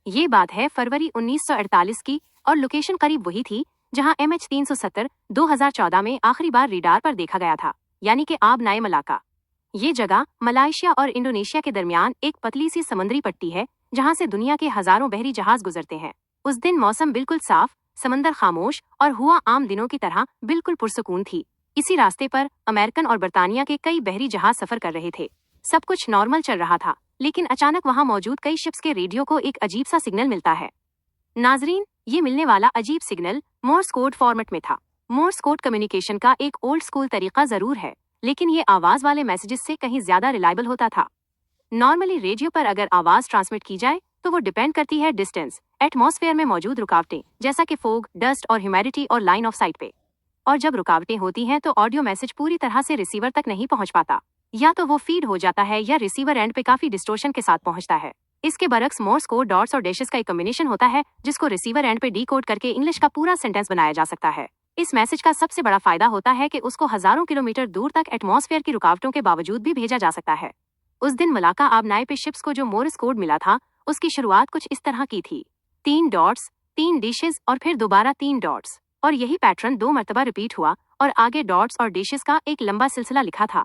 ये बात है फरवरी 1948 की और लोकेशन करीब वही थी जहां MH370 2014 में आखिरी बार रडार पर देखा गया था, यानी कि आब नाए मलाका। ये जगह मलाइशिया और इंडोनेशिया के दरमियान एक पतली सी समुद्री पट्टी है जहां से दुनिया के हजारों बहरी जहाज गुजरते हैं। उस दिन मौसम बिल्कुल साफ, समंदर खामोश और हुआ आम दिनों की तरह बिल्कुल पुरसुकून थी। इसी रास्ते पर अमेरिकन और बरतानिया के कई बहरी जहाज सफर कर रहे थे। सब कुछ नॉर्मल चल रहा था, लेकिन अचानक वहां मौजूद कई शिप्स के रेडियो को एक अजीब सा सिग्नल मिलता है। नाजरीन, ये मिलने वाला अजीब सिग्नल मोर्स कोड फॉर्मेट में था। मोर्स कोड कम्युनिकेशन का एक ओल्ड स्कूल तरीका जरूर है, लेकिन ये आवाज वाले मैसेजेस से कहीं ज्यादा रिलायबल होता था। नॉर्मली रेडियो पर अगर आवाज ट्रांसमिट की जाए तो वो डिपेंड करती है डिस्टेंस, एटमॉस्फेयर में मौजूद रुकावटें जैसा कि फोग, डस्ट और ह्यूमिडिटी और लाइन ऑफ साइट पे। और जब रुकावटें होती हैं तो ऑडियो मैसेज पूरी तरह से रिसीवर तक नहीं पहुंच पाता, या तो वो फीड हो जाता है या रिसीवर एंड पे काफी डिस्टोर्शन के साथ पहुंचता है। इसके बरक्स मोर्स कोड डॉट्स और डैशेस का एक कॉम्बिनेशन होता है जिसको रिसीवर एंड पे डीकोड करके इंग्लिश का पूरा सेंटेंस बनाया जा सकता है। इस मैसेज का सबसे बड़ा फायदा होता है कि उसको हजारों किलोमीटर दूर तक एटमॉस्फेयर की रुकावटों के बावजूद भी भेजा जा सकता है। उस दिन मलाका आब नाए पे शिप्स को जो मोर्स कोड मिला था उसकी शुरुआत कुछ इस तरह की थी, 3 डॉट्स, 3 डिशेस और फिर दोबारा 3 डॉट्स, और यही पैटर्न 2 मरतबा रिपीट हुआ और आगे डॉट्स और डिशेस का एक लंबा सिलसिला लिखा था।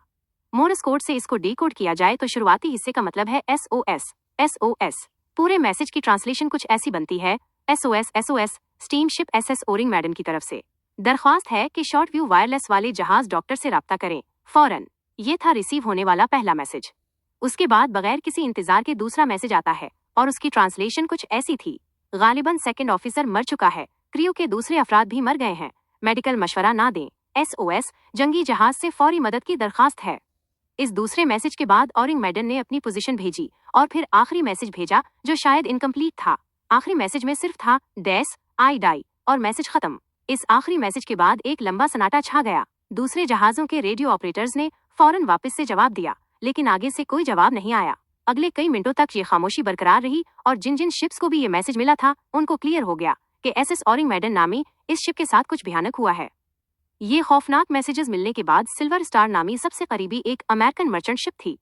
मोर्स कोड से इसको डीकोड किया जाए तो शुरुआती हिस्से का मतलब है SOS। SOS पूरे मैसेज की ट्रांसलेशन कुछ ऐसी बनती है, SOS SOS steam ship SS O-ring मैडन की तरफ से दरख्वास्त है कि शॉर्ट व्यू वायरलेस वाले जहाज डॉक्टर से राब्ता करें फौरन। ये था रिसीव होने वाला पहला मैसेज। उसके बाद बगैर किसी इंतजार के दूसरा मैसेज आता है और उसकी ट्रांसलेशन कुछ ऐसी थी, गालिबन सेकंड ऑफिसर मर चुका है, क्रियो के दूसरे अफराद भी मर गए हैं, मेडिकल मशवरा ना दें। SOS जंगी जहाज से फौरी मदद की दरखास्त है। इस दूसरे मैसेज के बाद ओरिंग मैडन ने अपनी पोजीशन भेजी और फिर आखिरी मैसेज भेजा जो शायद इनकम्प्लीट था। आखिरी मैसेज में सिर्फ था डेस आई डाई और मैसेज खत्म। इस आखिरी मैसेज के बाद एक लंबा सन्नाटा छा गया। दूसरे जहाजों के रेडियो ऑपरेटर्स ने फौरन वापस से जवाब दिया, लेकिन आगे से कोई जवाब नहीं आया। अगले कई मिनटों तक ये खामोशी बरकरार रही और जिन जिन शिप्स को भी ये मैसेज मिला था उनको क्लियर हो गया कि SS ओरिंग मैडन नामी इस शिप के साथ कुछ भयानक हुआ है। ये खौफनाक मैसेजेस मिलने के बाद सिल्वर स्टार नामी सबसे करीबी एक अमेरिकन मर्चेंट शिप थी।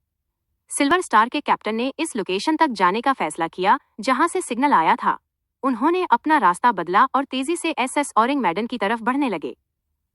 सिल्वर स्टार के कैप्टन ने इस लोकेशन तक जाने का फैसला किया जहां से सिग्नल आया था। उन्होंने अपना रास्ता बदला और तेजी से SS ओरिंग मैडन की तरफ बढ़ने लगे।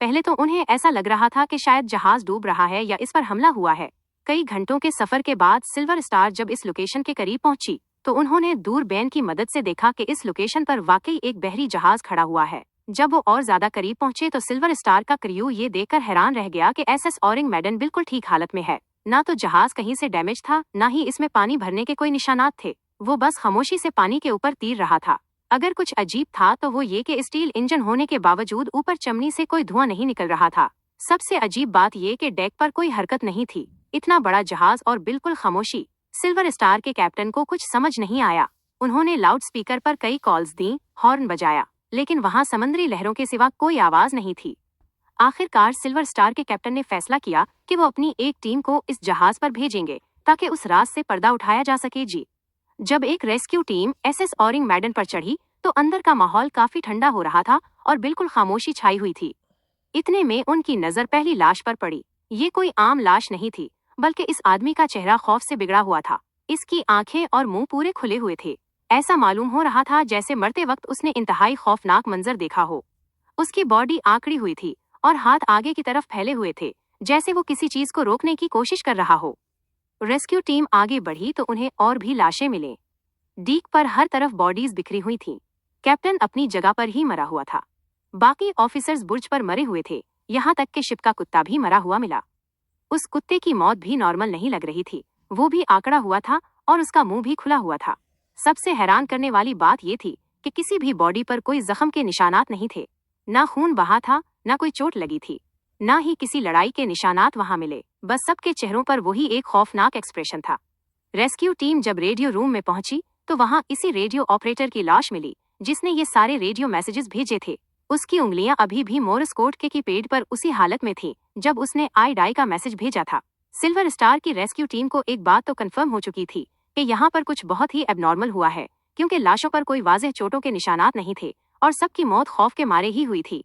पहले तो उन्हें ऐसा लग रहा था कि शायद जहाज डूब रहा है या इस पर हमला हुआ है। कई घंटों के सफर के बाद सिल्वर स्टार जब इस लोकेशन के करीब पहुंची तो उन्होंने दूरबीन की मदद से देखा कि इस लोकेशन पर वाकई एक बहरी जहाज खड़ा हुआ है। जब वो और ज्यादा करीब पहुंचे तो सिल्वर स्टार का क्रू ये देखकर हैरान रह गया कि SS ओरिंग मैडन बिल्कुल ठीक हालत में है। ना तो जहाज कहीं से डैमेज था, ना ही इसमें पानी भरने के कोई निशानात थे। वो बस खामोशी से पानी के ऊपर तीर रहा था। अगर कुछ अजीब था तो वो ये कि स्टील इंजन होने के बावजूद ऊपर चमनी से कोई धुआं नहीं निकल रहा था। सबसे अजीब बात ये कि डेक पर कोई हरकत नहीं थी। इतना बड़ा जहाज और बिल्कुल खामोशी। सिल्वर स्टार के कैप्टन को कुछ समझ नहीं आया। उन्होंने लाउड स्पीकर पर कई कॉल्स दी, हॉर्न बजाया, लेकिन वहां समुद्री लहरों के सिवा कोई आवाज नहीं थी। आखिरकार सिल्वर स्टार के कैप्टन ने फैसला किया कि वो अपनी एक टीम को इस जहाज पर भेजेंगे ताकि उस राज से पर्दा उठाया जा सके। जब एक रेस्क्यू टीम SS ओरिंग मैडन पर चढ़ी तो अंदर का माहौल काफी ठंडा हो रहा था और बिल्कुल खामोशी छाई हुई थी। इतने में उनकी नजर पहली लाश पर पड़ी। ये कोई आम लाश नहीं थी, बल्कि इस आदमी का चेहरा खौफ से बिगड़ा हुआ था। इसकी आंखें और मुंह पूरे खुले हुए थे। ऐसा मालूम हो रहा था जैसे मरते वक्त उसने इंतहाई खौफनाक मंजर देखा हो। उसकी बॉडी आंकड़ी हुई थी और हाथ आगे की तरफ फैले हुए थे, जैसे वो किसी चीज को रोकने की कोशिश कर रहा हो। रेस्क्यू टीम आगे बढ़ी तो उन्हें और भी लाशें मिले। डीक पर हर तरफ बॉडीज बिखरी हुई थीं। कैप्टन अपनी जगह पर ही मरा हुआ था। बाकी ऑफिसर्स बुर्ज पर मरे हुए थे, यहाँ तक कि शिप का कुत्ता भी मरा हुआ मिला। उस कुत्ते की मौत भी नॉर्मल नहीं लग रही थी। वो भी आंकड़ा हुआ था और उसका मुंह भी खुला हुआ था। सबसे हैरान करने वाली बात ये थी कि किसी भी बॉडी पर कोई जख्म के निशानात नहीं थे। ना खून बहा था, ना कोई चोट लगी थी, ना ही किसी लड़ाई के निशानात वहां मिले। बस सबके चेहरों पर वही एक खौफनाक एक्सप्रेशन था। रेस्क्यू टीम जब रेडियो रूम में पहुंची तो वहां इसी रेडियो ऑपरेटर की लाश मिली जिसने ये सारे रेडियो मैसेजेस भेजे थे। उसकी उंगलियां अभी भी मोर्स कोड के कीपैड पर उसी हालत में थी जब उसने आई डाई का मैसेज भेजा था। सिल्वर स्टार की रेस्क्यू टीम को एक बात तो कंफर्म हो चुकी थी कि यहाँ पर कुछ बहुत ही एबनॉर्मल हुआ है, क्योंकि लाशों पर कोई वाज़ेह चोटों के निशानात नहीं थे और सबकी मौत खौफ के मारे ही हुई थी।